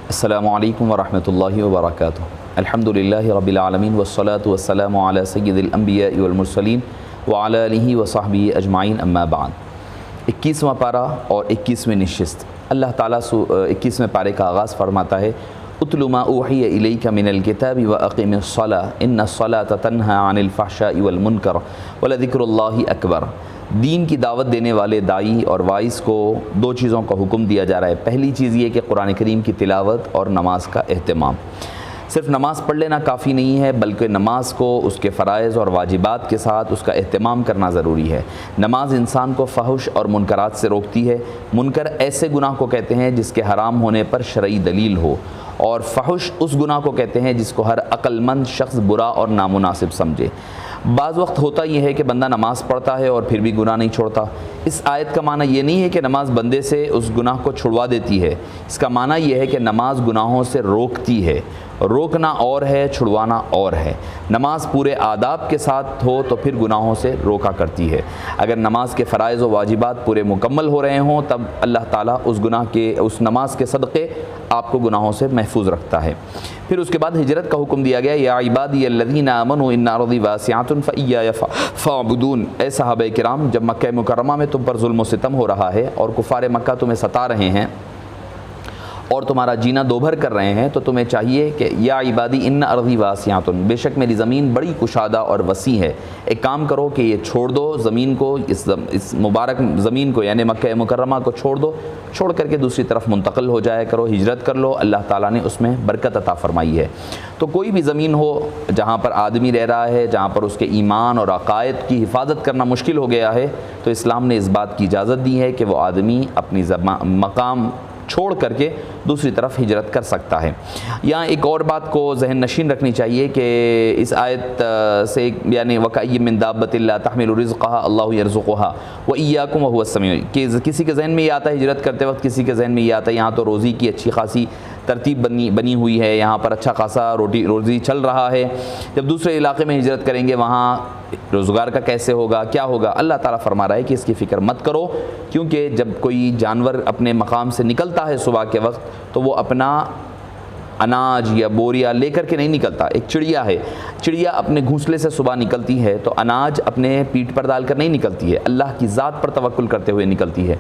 السلام علیکم ورحمۃ اللہ وبرکاتہ۔ الحمدللہ رب العالمین والصلاة والسلام علی سید الانبیاء والمرسلین وعلی آلہ وصحبہ اجمعین، اما بعد۔ 21واں پارہ اور 21ویں نشست۔ اللہ تعالیٰ 21ویں پارے کا آغاز فرماتا ہے، اتل ما اوحی الیک من الکتاب واقم الصلاۃ ان الصلاۃ تنہی عن الفحشاء والمنکر ولذکر اللہ اکبر۔ دین کی دعوت دینے والے داعی اور وائس کو دو چیزوں کا حکم دیا جا رہا ہے۔ پہلی چیز یہ کہ قرآن کریم کی تلاوت اور نماز کا اہتمام۔ صرف نماز پڑھ لینا کافی نہیں ہے، بلکہ نماز کو اس کے فرائض اور واجبات کے ساتھ اس کا اہتمام کرنا ضروری ہے۔ نماز انسان کو فحش اور منکرات سے روکتی ہے۔ منکر ایسے گناہ کو کہتے ہیں جس کے حرام ہونے پر شرعی دلیل ہو، اور فحش اس گناہ کو کہتے ہیں جس کو ہر عقل مند شخص برا اور نامناسب سمجھے۔ بعض وقت ہوتا یہ ہے کہ بندہ نماز پڑھتا ہے اور پھر بھی گناہ نہیں چھوڑتا۔ اس آیت کا معنی یہ نہیں ہے کہ نماز بندے سے اس گناہ کو چھڑوا دیتی ہے، اس کا معنی یہ ہے کہ نماز گناہوں سے روکتی ہے۔ روکنا اور ہے، چھڑوانا اور ہے۔ نماز پورے آداب کے ساتھ ہو تو پھر گناہوں سے روکا کرتی ہے۔ اگر نماز کے فرائض و واجبات پورے مکمل ہو رہے ہوں تب اللہ تعالیٰ اس نماز کے صدقے آپ کو گناہوں سے محفوظ رکھتا ہے۔ پھر اس کے بعد ہجرت کا حکم دیا گیا، یا عبادی الذین آمنوا ان ارضی واسعۃ فایای فاعبدون۔ اے صحابہ کرام، جب مکہ مکرمہ میں تم پر ظلم و ستم ہو رہا ہے اور کفار مکہ تمہیں ستا رہے ہیں اور تمہارا جینا دوبھر کر رہے ہیں، تو تمہیں چاہیے کہ یا عبادی ان ارضی واسعۃ، بے شک میری زمین بڑی کشادہ اور وسیع ہے۔ ایک کام کرو کہ یہ چھوڑ دو زمین کو، اس مبارک زمین کو یعنی مکہ مکرمہ کو چھوڑ دو، چھوڑ کر کے دوسری طرف منتقل ہو جایا کرو، ہجرت کر لو۔ اللہ تعالیٰ نے اس میں برکت عطا فرمائی ہے۔ تو کوئی بھی زمین ہو جہاں پر آدمی رہ رہا ہے، جہاں پر اس کے ایمان اور عقائد کی حفاظت کرنا مشکل ہو گیا ہے، تو اسلام نے اس بات کی اجازت دی ہے کہ وہ آدمی اپنی مقام چھوڑ کر کے دوسری طرف ہجرت کر سکتا ہے۔ یہاں ایک اور بات کو ذہن نشین رکھنی چاہیے کہ اس آیت سے یعنی وَكَأَيٍّ مِّن دَابَّةٍ لَّا تَحْمِلُ رِزْقَهَا اللَّهُ يَرْزُقُهَا وَإِيَّاكُمْ وَهُوَ السَّمِيعُ، کہ کسی کے ذہن میں یہ آتا ہے ہجرت کرتے وقت، کسی کے ذہن میں یہ آتا ہے یہاں تو روزی کی اچھی خاصی ترتیب بنی ہوئی ہے، یہاں پر اچھا خاصا روزی چل رہا ہے، جب دوسرے علاقے میں ہجرت کریں گے وہاں روزگار کا کیسے ہوگا، کیا ہوگا؟ اللہ تعالیٰ فرما رہا ہے کہ اس کی فکر مت کرو، کیونکہ جب کوئی جانور اپنے مقام سے نکلتا ہے صبح کے وقت تو وہ اپنا اناج یا بوریا لے کر کے نہیں نکلتا۔ ایک چڑیا ہے، چڑیا اپنے گھونسلے سے صبح نکلتی ہے تو اناج اپنے پیٹھ پر ڈال کر نہیں نکلتی ہے، اللہ کی ذات پر توکل کرتے ہوئے نکلتی ہے۔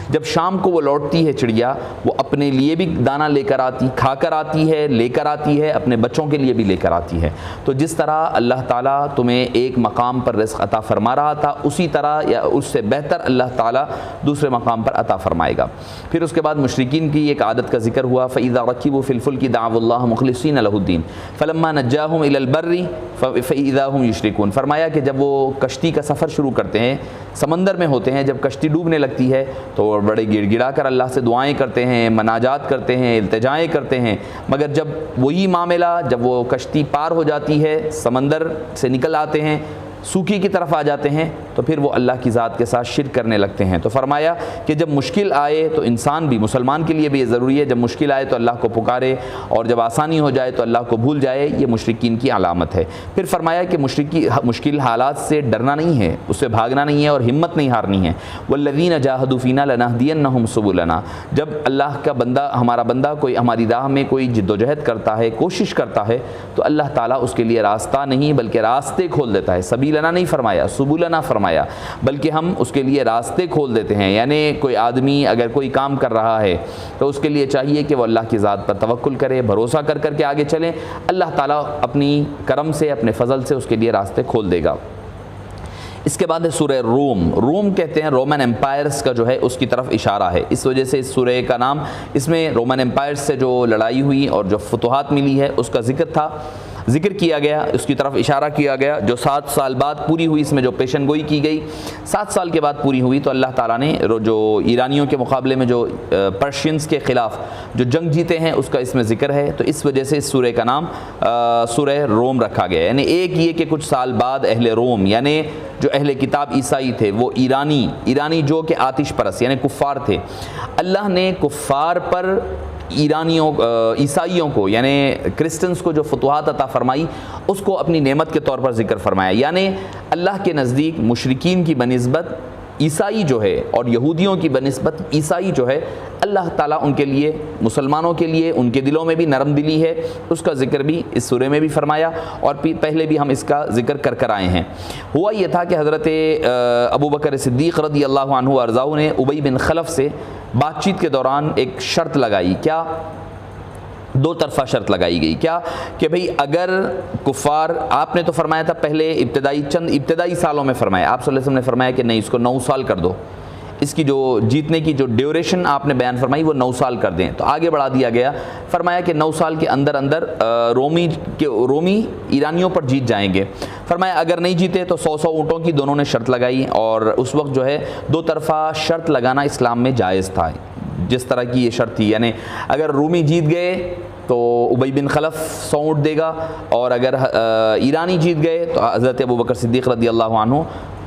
جب شام کو وہ لوٹتی ہے چڑیا، وہ اپنے لیے بھی دانہ لے کر آتی، کھا کر آتی ہے، لے کر آتی ہے، اپنے بچوں کے لیے بھی لے کر آتی ہے۔ تو جس طرح اللہ تعالیٰ تمہیں ایک مقام پر رزق عطا فرما رہا تھا، اسی طرح یا اس سے بہتر اللہ تعالیٰ دوسرے مقام پر عطا فرمائے گا۔ پھر اس کے بعد مشرکین کی ایک عادت کا ذکر ہوا، فَإِذَا رَكِبُوا فِي الْفُلْكِ دَعَوُا اللَّهَ مُخْلِصِينَ لَهُ الدِّينَ فَلَمَّا نَجَّاهُمْ إِلَى الْبَرِّ فَإِذَا هُمْ يُشْرِكُونَ۔ فرمایا کہ جب وہ کشتی کا سفر شروع کرتے ہیں، سمندر میں ہوتے ہیں، جب کشتی ڈوبنے لگتی ہے تو وہ بڑے گڑ گڑا کر اللہ سے دعائیں کرتے ہیں، مناجات کرتے ہیں، التجائیں کرتے ہیں، مگر جب وہی معاملہ جب وہ کشتی پار ہو جاتی ہے، سمندر سے نکل آتے ہیں، سوکھی کی طرف آ جاتے ہیں، تو پھر وہ اللہ کی ذات کے ساتھ شرک کرنے لگتے ہیں۔ تو فرمایا کہ جب مشکل آئے تو انسان بھی، مسلمان کے لیے بھی یہ ضروری ہے، جب مشکل آئے تو اللہ کو پکارے، اور جب آسانی ہو جائے تو اللہ کو بھول جائے، یہ مشرکین کی علامت ہے۔ پھر فرمایا کہ مشکل حالات سے ڈرنا نہیں ہے، اس سے بھاگنا نہیں ہے، اور ہمت نہیں ہارنی ہے۔ وَالَّذِينَ جَاهَدُوا فِينَا لَنَهْدِيَنَّهُمْ سُبُلَنَا۔ جب اللہ کا بندہ، ہمارا بندہ کوئی ہماری راہ میں کوئی جد و جہد کرتا ہے، کوشش کرتا ہے، تو اللہ تعالیٰ اس کے لیے راستہ نہیں بلکہ راستے کھول دیتا ہے۔ سبیلنا نہیں فرمایا، سبولنا فرمایا، بلکہ ہم اس کے لیے راستے کھول دیتے ہیں۔ یعنی کوئی آدمی اگر کوئی کام کر رہا ہے تو اس کے لیے چاہیے کہ وہ اللہ کی ذات پر توکل کرے، بھروسہ کر کر کے آگے چلیں، اللہ تعالیٰ اپنی کرم سے، اپنے فضل سے اس کے لیے راستے کھول دے گا۔ اس کے بعد ہے سورہ روم۔ روم کہتے ہیں رومن امپائرز کا جو ہے اس کی طرف اشارہ ہے، اس وجہ سے اس سورہ کا نام، اس میں رومن امپائرز سے جو لڑائی ہوئی اور جو فتوحات ملی ہے اس کا ذکر کیا گیا، اس کی طرف اشارہ کیا گیا، جو 7 سال بعد پوری ہوئی، اس میں جو پیشن گوئی کی گئی 7 سال کے بعد پوری ہوئی، تو اللہ تعالیٰ نے جو ایرانیوں کے مقابلے میں جو پرشینز کے خلاف جو جنگ جیتے ہیں اس کا اس میں ذکر ہے، تو اس وجہ سے اس سورہ کا نام سورہ روم رکھا گیا۔ یعنی ایک یہ کہ کچھ سال بعد اہل روم، یعنی جو اہل کتاب عیسائی تھے، وہ ایرانی جو کہ آتش پرست یعنی کفار تھے، اللہ نے کفار پر عیسائیوں کو یعنی کرسچنز کو جو فتوحات عطا فرمائی اس کو اپنی نعمت کے طور پر ذکر فرمایا۔ یعنی اللہ کے نزدیک مشرکین کی بنسبت عیسائی جو ہے اور یہودیوں کی بنسبت عیسائی جو ہے اللہ تعالیٰ ان کے لیے مسلمانوں کے لیے ان کے دلوں میں بھی نرم دلی ہے، اس کا ذکر بھی اس سورے میں بھی فرمایا اور پہلے بھی ہم اس کا ذکر کر آئے ہیں۔ ہوا یہ تھا کہ حضرت ابو بکر صدیق رضی اللہ عنہ وارضاہ نے ابی بن خلف سے بات چیت کے دوران ایک شرط لگائی، کیا؟ دو طرفہ شرط لگائی گئی، کیا کہ بھئی اگر کفار، آپ نے تو فرمایا تھا پہلے ابتدائی سالوں میں فرمایا، آپ صلی اللہ علیہ وسلم نے فرمایا کہ نہیں، اس کو 9 سال کر دو، اس کی جو جیتنے کی جو ڈیوریشن آپ نے بیان فرمائی وہ 9 سال کر دیں، تو آگے بڑھا دیا گیا، فرمایا کہ 9 سال کے اندر رومی ایرانیوں پر جیت جائیں گے۔ فرمایا اگر نہیں جیتے تو 100 اونٹوں کی دونوں نے شرط لگائی، اور اس وقت جو ہے دو طرفہ شرط لگانا اسلام میں جائز تھا، جس طرح کی یہ شرط تھی، یعنی اگر رومی جیت گئے تو ابی بن خلف 100 اونٹ دے گا، اور اگر ایرانی جیت گئے تو حضرت ابو بکر صدیق رضی اللہ عنہ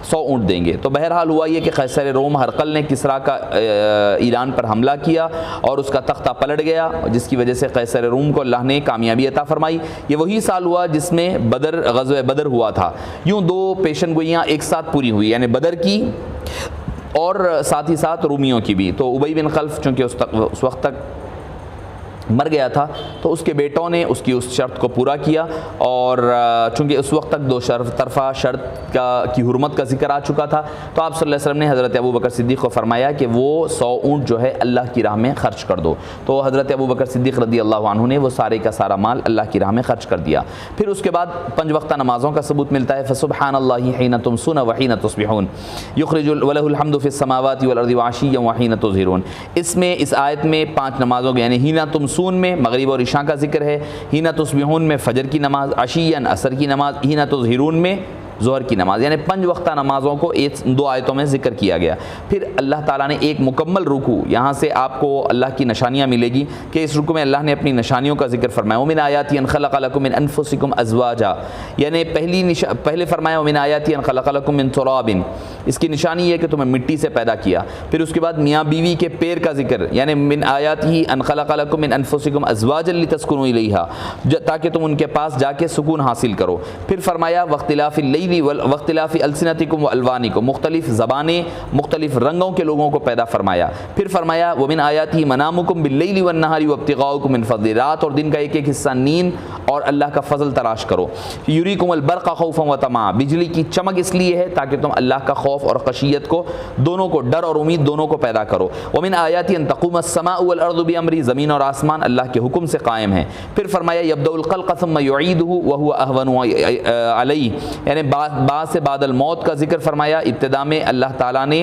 100 اونٹ دیں گے۔ تو بہرحال ہوا یہ کہ قیصر روم ہرقل نے کسریٰ کا ایران پر حملہ کیا اور اس کا تختہ پلٹ گیا، جس کی وجہ سے قیصر روم کو اللہ نے کامیابی عطا فرمائی۔ یہ وہی سال ہوا جس میں غزوہ بدر ہوا تھا۔ یوں دو پیشن گوئیاں ایک ساتھ پوری ہوئی، یعنی بدر کی اور ساتھ ہی ساتھ رومیوں کی بھی۔ تو ابی بن خلف چونکہ اس وقت تک مر گیا تھا تو اس کے بیٹوں نے اس شرط کو پورا کیا، اور چونکہ اس وقت تک دو طرفہ شرط کی حرمت کا ذکر آ چکا تھا، تو آپ صلی اللہ علیہ وسلم نے حضرت ابو بکر صدیق کو فرمایا کہ وہ 100 اونٹ جو ہے اللہ کی راہ میں خرچ کر دو۔ تو حضرت ابو بکر صدیق رضی اللہ عنہ نے وہ سارے کا سارا مال اللہ کی راہ میں خرچ کر دیا۔ پھر اس کے بعد 5 وقتہ نمازوں کا ثبوت ملتا ہے، فسبحان اللہ حین تمسون وحین تصبحون یخرج ولہ الحمد فی السماوات والارض وعشیا وحین تظہرون۔ اس آیت میں 5 نمازوں کے، یعنی حین تمسون میں مغرب اور عشاء کا ذکر ہے، حین تصبحون میں فجر کی نماز، عشیاً عصر کی نماز، حین تظہرون میں ظہر کی نماز، یعنی 5 وقتہ نمازوں کو 2 آیتوں میں ذکر کیا گیا۔ پھر اللہ تعالیٰ نے ایک مکمل رکوع، یہاں سے آپ کو اللہ کی نشانیاں ملے گی کہ اس رکوع میں اللہ نے اپنی نشانیوں کا ذکر فرمایا، وَمِنْ آیَاتِهِ أَنْ خَلَقَ لَكُم مِّنْ أَنفُسِكُمْ أَزْوَاجًا، یعنی پہلے فرمایا وَمِنْ آیَاتِهِ أَنْ خَلَقَ لَكُم مِّن تُرَابٍ، اس کی نشانی یہ ہے کہ تمہیں مٹی سے پیدا کیا۔ پھر اس کے بعد میاں بیوی کے پیر کا ذکر، یعنی مِنْ آیَاتِهِ أَنْ خَلَقَ لَكُم مِّنْ أَنفُسِكُمْ أَزْوَاجًا لِتَسْكُنُوا إِلَيْهَا، تاکہ تم ان کے پاس جا کے سکون حاصل کرو۔ پھر فرمایا وَاخْتِلَافِ اللَّيْلِ وَاخْتِلَافِ السنتکم والوانکم، مختلف زبانیں مختلف رنگوں کے لوگوں کو پیدا فرمایا۔ پھر فرمایا ومن آیاتہ منامکم باللیل والنہار وابتغاؤکم من فضل، رات اور دن کا ایک حصہ نیند اور اللہ کا فضل تلاش کرو۔ یریکم البرق خوفا وطمعا، بجلی کی چمک اس لیے ہے تاکہ تم اللہ کا خوف اور خشیت کو، دونوں کو، ڈر اور امید دونوں کو پیدا کرو۔ ومن آیاتہ ان تقوم السماء والارض بامرہ، زمین اور آسمان اللہ کے حکم سے قائم ہیں۔ پھر فرمایا یبدأ الخلق ثم یعیدہ وہو اہون علیہ، یعنی بعد سے بعد الموت کا ذکر فرمایا۔ ابتدا میں اللہ تعالیٰ نے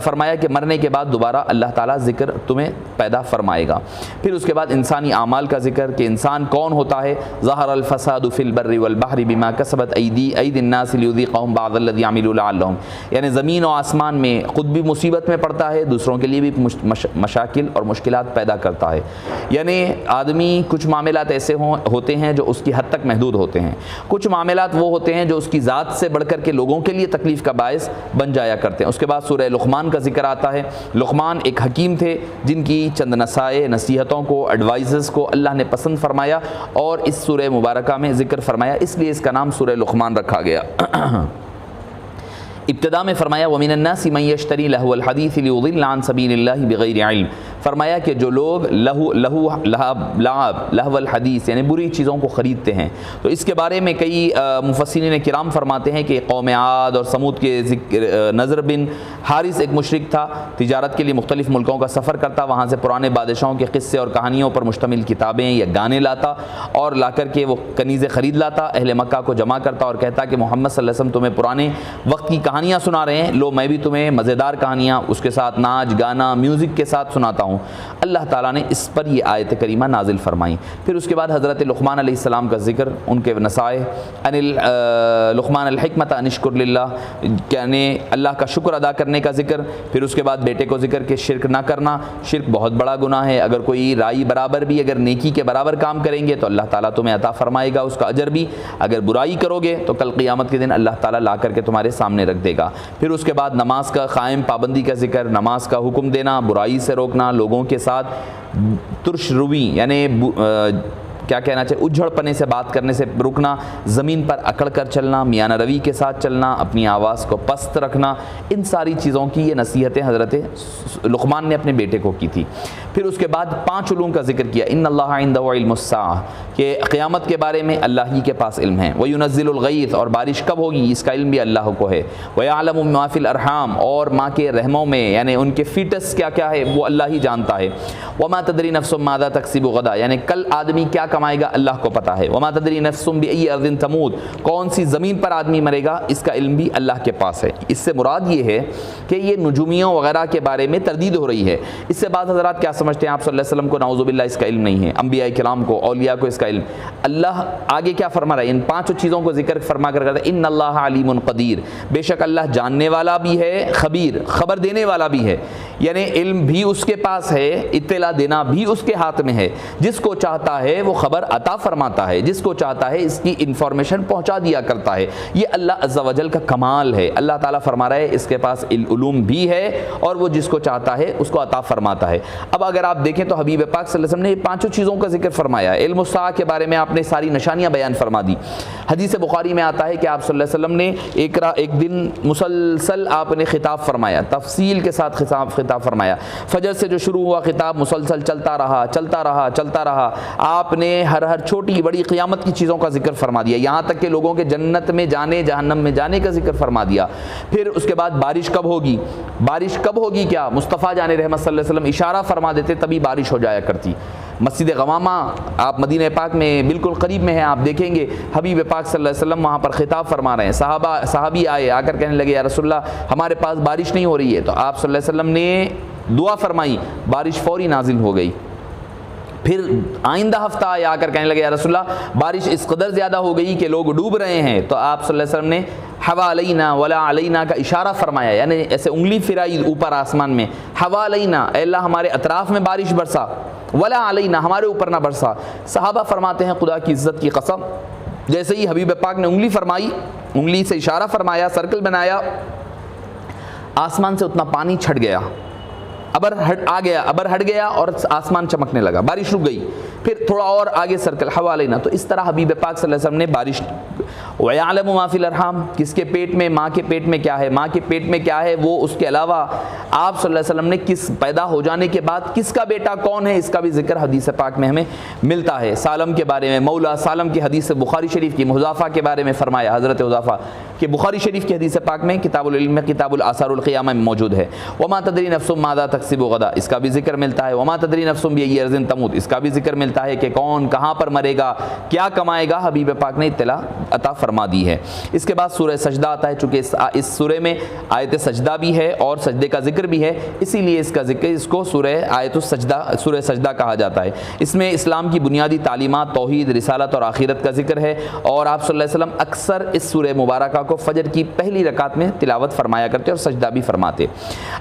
فرمایا کہ مرنے کے بعد دوبارہ اللہ تعالیٰ ذکر تمہیں پیدا فرمائے گا۔ پھر اس کے بعد انسانی اعمال کا ذکر کہ انسان کون ہوتا ہے، ظہر الفساد فی البر والبحر بما کسبت ایدی الناس لیذیقہم بعض الذی عملوا لعلہم، یعنی زمین و آسمان میں خود بھی مصیبت میں پڑتا ہے، دوسروں کے لیے بھی مشاکل اور مشکلات پیدا کرتا ہے۔ یعنی آدمی کچھ معاملات ایسے ہوتے ہیں جو اس کی حد تک محدود ہوتے ہیں، کچھ معاملات وہ ہوتے ہیں جو اس کی ذات سے بڑھ کر کے لوگوں کے لیے تکلیف کا باعث بن جایا کرتے ہیں۔ اس کے بعد سورہ لقمان کا ذکر آتا ہے۔ لقمان ایک حکیم تھے جن کی چند نصیحتوں کو، ایڈوائزز کو اللہ نے پسند فرمایا اور اس سورہ مبارکہ میں ذکر فرمایا، اس لیے اس کا نام سورہ لقمان رکھا گیا۔ ابتدا میں فرمایا وَمِنَ النَّاسِ مَن يَشْتَرِي لَهْوَ الْحَدِيثِ لِيُضِلَّ عَن سَبِيلِ اللَّهِ بِغَيْرِ عِلْمٍ، فرمایا کہ جو لوگ لہو الحدیث یعنی بری چیزوں کو خریدتے ہیں، تو اس کے بارے میں کئی مفسرین کرام فرماتے ہیں کہ قوم عاد اور سمود کے نضر بن حارث ایک مشرک تھا، تجارت کے لیے مختلف ملکوں کا سفر کرتا، وہاں سے پرانے بادشاہوں کے قصے اور کہانیوں پر مشتمل کتابیں یا گانے لاتا اور لا کر کے وہ کنیزیں خرید لاتا، اہل مکہ کو جمع کرتا اور کہتا کہ محمد صلی اللہ علیہ وسلم تمہیں پرانے وقت کی کہانیاں سنا رہے ہیں، لو میں بھی تمہیں مزیدار کہانیاں اس کے ساتھ ناچ گانا میوزک کے ساتھ سناتا ہوں۔ اللہ تعالیٰ نے اس پر یہ آیت کریمہ نازل فرمائی۔ پھر اس کے بعد حضرت لقمان علیہ السلام کا ذکر، ان کے نصائح، لقمان الحکمت ان اشکر للہ، یعنی اللہ کا شکر ادا کرنے کا ذکر۔ پھر اس کے بعد بیٹے کو ذکر کہ شرک نہ کرنا، شرک بہت بڑا گناہ ہے، اگر کوئی رائی برابر بھی اگر نیکی کے برابر کام کریں گے تو اللہ تعالیٰ تمہیں عطا فرمائے گا اس کا اجر بھی، اگر برائی کرو گے تو کل قیامت کے دن اللہ تعالیٰ لا کر کے تمہارے سامنے رکھ دے گا۔ پھر اس کے بعد نماز کا قائم پابندی کا ذکر، نماز کا حکم دینا، برائی سے روکنا، لوگوں کے ساتھ ترش روی یعنی کیا کہنا چاہیے، اجھڑ پنے سے بات کرنے سے رکنا، زمین پر اکڑ کر چلنا، میانہ روی کے ساتھ چلنا، اپنی آواز کو پست رکھنا، ان ساری چیزوں کی یہ نصیحتیں حضرت لقمان نے اپنے بیٹے کو کی تھی۔ پھر اس کے بعد 5 علوم کا ذکر کیا، ان اللہ عنده علم الساعہ، کہ قیامت کے بارے میں اللہ ہی کے پاس علم ہے، وَيُنَزِّلُ الْغَيْثَ، اور بارش کب ہوگی اس کا علم بھی اللہ کو ہے، وَيَعْلَمُ مَا فِي الْأَرْحَامِ، اور ماں کے رحموں میں یعنی ان کے فیٹس کیا کیا ہے وہ اللہ ہی جانتا ہے، وَمَا تَدْرِي نَفْسٌ مَاذَا تَكْسِبُ غَدًا، یعنی کل آدمی کیا کمائے گا اللہ کو پتہ ہے، وَمَا تَدْرِي نَفْسٌ بِأَيِّ أَرْضٍ تَمُوتُ، کون سی زمین پر آدمی مرے گا اس کا علم بھی اللہ کے پاس ہے۔ اس سے مراد یہ ہے کہ یہ نجومیوں وغیرہ کے بارے میں تردید ہو رہی ہے۔ اس سے بعض حضرات کیا سمجھتے ہیں آپ صلی اللہ علیہ وسلم کو نعوذ باللہ اس کا علم نہیں ہے، انبیاء کرام کو، اولیاء کو اس کا علم۔ اللہ آگے کیا فرما رہا ہے، ان 5 چیزوں کو ذکر فرما کر کہتا ہے ان اللہ علیم قدیر، بے شک اللہ جاننے والا بھی ہے، خبیر خبر دینے والا بھی ہے، یعنی علم بھی اس کے پاس ہے، اطلاع دینا بھی اس کے ہاتھ میں ہے، جس کو چاہتا ہے وہ خبر عطا فرماتا ہے، جس کو چاہتا ہے اس کی انفارمیشن پہنچا دیا کرتا ہے، یہ اللہ عز و جل کا کمال ہے۔ اللہ تعالیٰ فرما رہا ہے اس کے پاس علوم بھی ہے اور وہ جس کو چاہتا ہے اس کو عطا فرماتا ہے۔ اب اگر آپ دیکھیں تو حبیب پاک صلی اللہ علیہ وسلم نے یہ 5 چیزوں کا ذکر فرمایا ہے۔ علم الساعہ کے بارے میں آپ نے ساری نشانیاں بیان فرما دی۔ حدیث بخاری میں آتا ہے کہ آپ صلی اللہ علیہ وسلم نے ایک دن مسلسل آپ نے خطاب فرمایا، تفصیل کے ساتھ خطاب فرمایا، فجر سے جو شروع ہوا خطاب مسلسل چلتا رہا، آپ نے ہر چھوٹی بڑی قیامت کی چیزوں کا ذکر فرما دیا، یہاں تک کہ لوگوں کے جنت میں جانے جہنم میں جانے کا ذکر فرما دیا۔ پھر اس کے بعد بارش کب ہوگی کیا مصطفیٰ جان رحمت صلی اللہ علیہ وسلم اشارہ فرما دیتے تبھی بارش ہو جایا کرتی۔ مسجد غمامہ آپ مدینہ پاک میں بالکل قریب میں ہیں، آپ دیکھیں گے حبیب پاک صلی اللہ علیہ وسلم وہاں پر خطاب فرما رہے ہیں، صحابی آئے آ کر کہنے لگے یا رسول اللہ ہمارے پاس بارش نہیں ہو رہی ہے، تو آپ صلی اللہ علیہ وسلم نے دعا فرمائی، بارش فوری نازل ہو گئی۔ پھر آئندہ ہفتہ آ کر کہنے لگے یا رسول اللہ بارش اس قدر زیادہ ہو گئی کہ لوگ ڈوب رہے ہیں، تو آپ صلی اللہ علیہ وسلم نے حوا علینا ولا علینا کا اشارہ فرمایا، یعنی ایسے انگلی پھرائی اوپر آسمان میں، حوا علینا اے اللہ ہمارے اطراف میں بارش برسا، ولا علینا ہمارے اوپر نہ برسا۔ صحابہ فرماتے ہیں خدا کی عزت کی قسم، جیسے ہی حبیب پاک نے انگلی فرمائی، انگلی سے اشارہ فرمایا، سرکل بنایا، آسمان سے اتنا پانی چھٹ گیا، ابر ہٹ گیا اور آسمان چمکنے لگا، بارش رک گئی۔ پھر تھوڑا اور آگے سرکل حوا لینا، تو اس طرح حبیب پاک صلی اللہ علیہ وسلم نے بارش۔ وَيَعْلَمُ مَا فِي الْأَرْحَامِ، کس کے پیٹ میں، ماں کے پیٹ میں کیا ہے، ماں کے پیٹ میں کیا ہے، وہ اس کے علاوہ آپ صلی اللہ علیہ وسلم نے کس پیدا ہو جانے کے بعد کس کا بیٹا کون ہے اس کا بھی ذکر حدیث پاک میں ہمیں ملتا ہے۔ سالم کے بارے میں، مولا سالم کی حدیث بخاری شریف کی، حذیفہ کے بارے میں فرمایا، حضرت حذیفہ کہ بخاری شریف کی حدیث پاک میں کتاب العلم میں کتاب الآثار القیامہ میں موجود ہے۔ وَمَا تَدْرِي نَفْسٌ مَاذَا تَكْسِبُ غَدًا، اس کا بھی ذکر ملتا ہے۔ وَمَا تَدْرِي نَفْسٌ بِأَيِّ أَرْضٍ تَمُوتُ، اس کا بھی ذکر ملتا ہے کہ کون کہاں پر مرے گا، کیا کمائے گا، حبیب پاک نے اطلاع عطا فرما دی ہے۔ اس کے بعد سورہ سجدہ آتا ہے، چونکہ اس سورہ میں آیت سجدہ بھی ہے اور سجدے کا ذکر بھی ہے، اسی لیے اس کو سورہ سجدہ کہا جاتا ہے۔ اس میں اسلام کی بنیادی تعلیمات، توحید، رسالت اور آخرت کا ذکر ہے، اور آپ صلی اللہ علیہ وسلم اکثر اس سورہ مبارکہ کو فجر کی پہلی رکعت میں تلاوت فرمایا کرتے اور سجدہ بھی فرماتے۔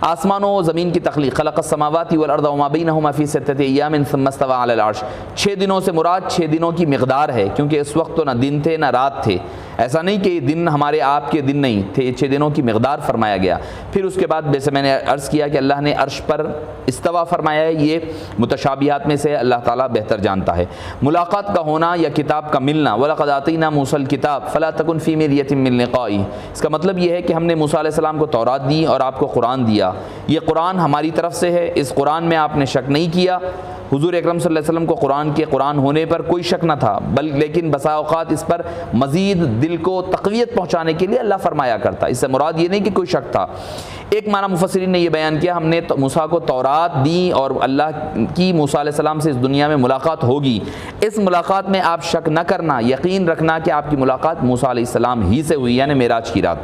آسمانوں و زمین کی تخلیق، خلق السماوات والارض وما بینہما فی ستۃ ایام ثم استوى علی العرش، 6 دنوں سے مراد 6 دنوں کی مقدار ہے، کیونکہ اس وقت تو نہ دن تھے نہ رات تھے، ایسا نہیں کہ دن ہمارے آپ کے دن نہیں تھے، 6 دنوں کی مقدار فرمایا گیا۔ پھر اس کے بعد جیسے میں نے عرض کیا کہ اللہ نے عرش پر استوا فرمایا ہے، یہ متشابہات میں سے اللہ تعالیٰ بہتر جانتا ہے۔ ملاقات کا ہونا یا کتاب کا ملنا، وَلَقَدْ آتَيْنَا مُوسَى الْكِتَابَ فَلَا تَكُنْ فِي مِرْيَةٍ مِّن لِقَائِهِ، اس کا مطلب یہ ہے کہ ہم نے موسیٰ علیہ السلام کو تورات دی اور آپ کو قرآن دیا، یہ قرآن ہماری طرف سے ہے، اس قرآن میں آپ نے شک نہیں کیا۔ حضور اکرم صلی اللہ علیہ وسلم کو قرآن ہونے پر کوئی شک نہ تھا، لیکن بسا اوقات اس پر مزید دل کو تقویت پہنچانے کے لیے اللہ فرمایا کرتا، اس سے مراد یہ نہیں کہ کوئی شک تھا۔ ایک معنی مفسرین نے یہ بیان کیا، ہم نے موسیٰ کو تورات دی اور اللہ کی موسیٰ علیہ السلام سے اس دنیا میں ملاقات ہوگی، اس ملاقات میں آپ شک نہ کرنا، یقین رکھنا کہ آپ کی ملاقات موسیٰ علیہ السلام ہی سے ہوئی، یعنی معراج کی رات۔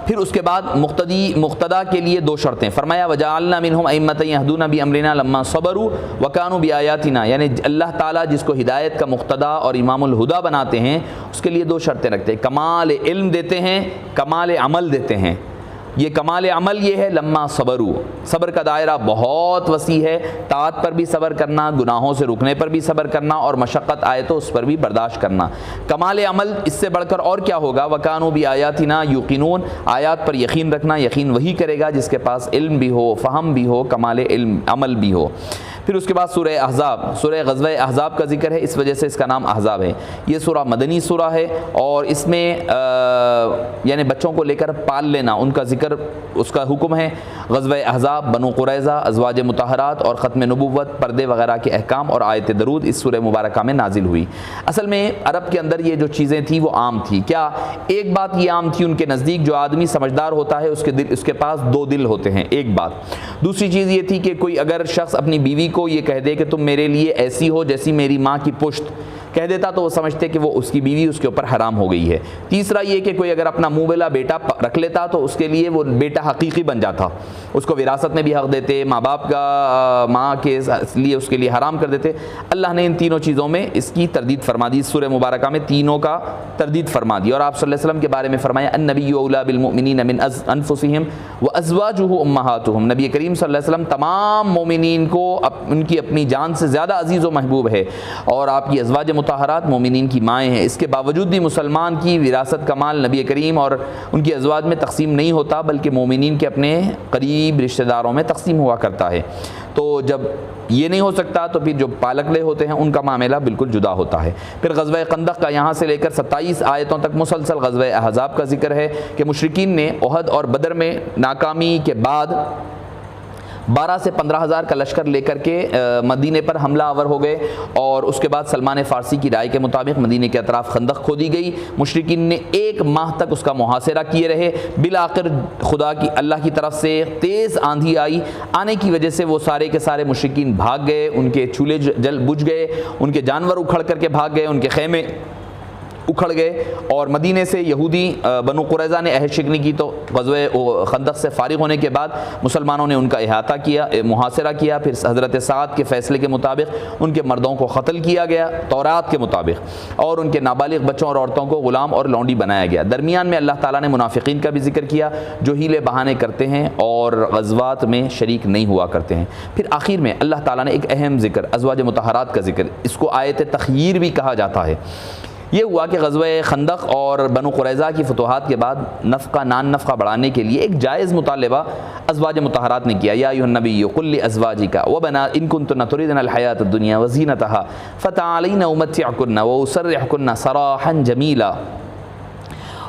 پھر اس کے بعد مقتدا کے لیے 2 شرطیں فرمایا، وَجَعَلْنَا مِنْهُمْ أَئِمَّةً يَهْدُونَ بِأَمْرِنَا لَمَّا صَبَرُوا وَكَانُوا بِآيَاتِنَا، یعنی اللہ تعالیٰ جس کو ہدایت کا مقتدا اور امام الہدا بناتے ہیں اس کے لیے 2 شرطیں رکھتے ہیں، کمال علم دیتے ہیں، کمال عمل دیتے ہیں۔ یہ کمال عمل یہ ہے لما صبروا، صبر کا دائرہ بہت وسیع ہے، طاعت پر بھی صبر کرنا، گناہوں سے رکنے پر بھی صبر کرنا، اور مشقت آئے تو اس پر بھی برداشت کرنا۔ کمال عمل اس سے بڑھ کر اور کیا ہوگا، وَكَانُوا بِآيَاتِنَا يُوقِنُونَ، آیات پر یقین رکھنا، یقین وہی کرے گا جس کے پاس علم بھی ہو، فہم بھی ہو، کمال علم عمل بھی ہو۔ پھر اس کے بعد سورہ احزاب، سورہ غزوہ احزاب کا ذکر ہے، اس وجہ سے اس کا نام احزاب ہے۔ یہ سورہ مدنی سورہ ہے اور اس میں یعنی بچوں کو لے کر پال لینا ان کا ذکر، اس کا حکم ہے۔ غزوہ احزاب، بنو قریظہ، ازواج مطہرات اور ختم نبوت، پردے وغیرہ کے احکام اور آیت درود اس سورہ مبارکہ میں نازل ہوئی۔ اصل میں عرب کے اندر یہ جو چیزیں تھیں وہ عام تھی۔ کیا ایک بات یہ عام تھی ان کے نزدیک، جو آدمی سمجھدار ہوتا ہے اس کے پاس دو دل ہوتے ہیں، ایک بات۔ دوسری چیز یہ تھی کہ کوئی اگر شخص اپنی بیوی کو یہ کہہ دے کہ تم میرے لیے ایسی ہو جیسی میری ماں کی پشت کہہ دیتا تو وہ سمجھتے کہ وہ اس کی بیوی اس کے اوپر حرام ہو گئی ہے۔ تیسرا یہ کہ کوئی اگر اپنا منہ بلا بیٹا رکھ لیتا تو اس کے لیے وہ بیٹا حقیقی بن جاتا، اس کو وراثت میں بھی حق دیتے، ماں باپ کا ماں کے لیے اس کے لیے حرام کر دیتے۔ اللہ نے ان تینوں چیزوں میں اس کی تردید فرما دی، سورہ مبارکہ میں تینوں کا تردید فرما دی۔ اور آپ صلی اللہ علیہ وسلم کے بارے میں فرمایا النبی اولی بالمؤمنین من انفسہم وازواجہ امہاتہم، نبی کریم صلی اللہ علیہ وسلم تمام مومنین کو ان کی اپنی جان سے زیادہ عزیز و محبوب ہے، اور آپ کی ازواج مطہرات مومنین کی مائیں ہیں۔ اس کے باوجود بھی مسلمان کی وراثت کا مال نبی کریم اور ان کی ازواج میں تقسیم نہیں ہوتا، بلکہ مومنین کے اپنے قریب رشتہ داروں میں تقسیم ہوا کرتا ہے۔ تو جب یہ نہیں ہو سکتا تو پھر جو پالکلے ہوتے ہیں ان کا معاملہ بالکل جدا ہوتا ہے۔ پھر غزوہ خندق کا یہاں سے لے کر 27 آیتوں تک مسلسل غزوہ احزاب کا ذکر ہے کہ مشرکین نے احد اور بدر میں ناکامی کے بعد 12 سے 15 ہزار کا لشکر لے کر کے مدینے پر حملہ آور ہو گئے، اور اس کے بعد سلمان فارسی کی رائے کے مطابق مدینے کے اطراف خندق کھودی گئی۔ مشرکین نے 1 ماہ تک اس کا محاصرہ کیے رہے، بالآخر اللہ کی طرف سے تیز آندھی آنے کی وجہ سے وہ سارے کے سارے مشرکین بھاگ گئے، ان کے چولہے جل بجھ گئے، ان کے جانور اکھڑ کر کے بھاگ گئے، ان کے خیمے اکھڑ گئے، اور مدینے سے یہودی بنو قریظہ نے عہد شکنی کی تو غزوہ خندق سے فارغ ہونے کے بعد مسلمانوں نے ان کا احاطہ کیا، محاصرہ کیا۔ پھر حضرت سعد کے فیصلے کے مطابق ان کے مردوں کو قتل کیا گیا تورات کے مطابق، اور ان کے نابالغ بچوں اور عورتوں کو غلام اور لونڈی بنایا گیا۔ درمیان میں اللہ تعالیٰ نے منافقین کا بھی ذکر کیا جو ہیلے بہانے کرتے ہیں اور غزوات میں شریک نہیں ہوا کرتے ہیں۔ پھر آخر میں اللہ تعالیٰ نے ایک اہم ذکر، ازواج مطہرات کا ذکر، اس کو آیت تخییر بھی کہا جاتا ہے۔ یہ ہوا کہ غزوہ خندق اور بنو قریظہ کی فتوحات کے بعد نان نفقہ بڑھانے کے لیے ایک جائز مطالبہ ازواج مطہرات نے کیا۔ یا ایھا النبی قل لازواجک وبنات ان کنتن تريدن الحیاۃ الدنیا وزینتها فتعالین امتعکن واسرحکن سراحا جمیلا۔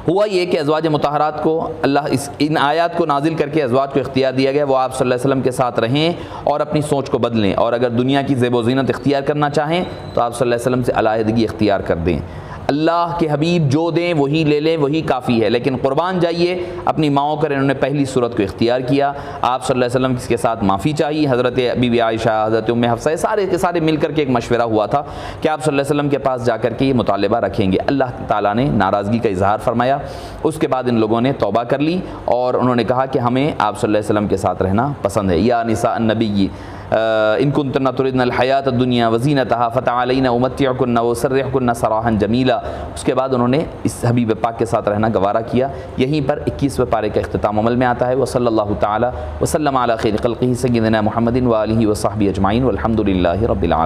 ہوا یہ کہ ازواج مطہرات کو اللہ ان آیات کو نازل کر کے ازواج کو اختیار دیا گیا، وہ آپ صلی اللہ علیہ وسلم کے ساتھ رہیں اور اپنی سوچ کو بدلیں، اور اگر دنیا کی زیب و زینت اختیار کرنا چاہیں تو آپ صلی اللہ علیہ وسلم سے علیحدگی اختیار کر دیں۔ اللہ کے حبیب جو دیں وہی لے لیں، وہی کافی ہے، لیکن قربان جائیے اپنی ماؤں کر انہوں نے پہلی صورت کو اختیار کیا۔ آپ صلی اللہ علیہ وسلم کے ساتھ معافی چاہیے، حضرت بی بی عائشہ، حضرت ام حفصہ، سارے کے سارے مل کر کے ایک مشورہ ہوا تھا کہ آپ صلی اللہ علیہ وسلم کے پاس جا کر کے یہ مطالبہ رکھیں گے۔ اللہ تعالیٰ نے ناراضگی کا اظہار فرمایا، اس کے بعد ان لوگوں نے توبہ کر لی اور انہوں نے کہا کہ ہمیں آپ صلی اللہ علیہ وسلم کے ساتھ رہنا پسند ہے۔ یا نساء النبی ان کنتن تردن الحیات الدنیا وزینتها فتعالین امتعکن واسرحکن سراحا جمیلا۔ اس کے بعد انہوں نے اس حبیب پاک کے ساتھ رہنا گوارا کیا۔ یہیں پر 21ویں پارے کا اختتام عمل میں آتا ہے۔ وصلی اللہ تعالی وسلم علی خیر خلقہ سیدنا محمد وآلہ وصحبہ اجمعین والحمد للہ رب العالمین۔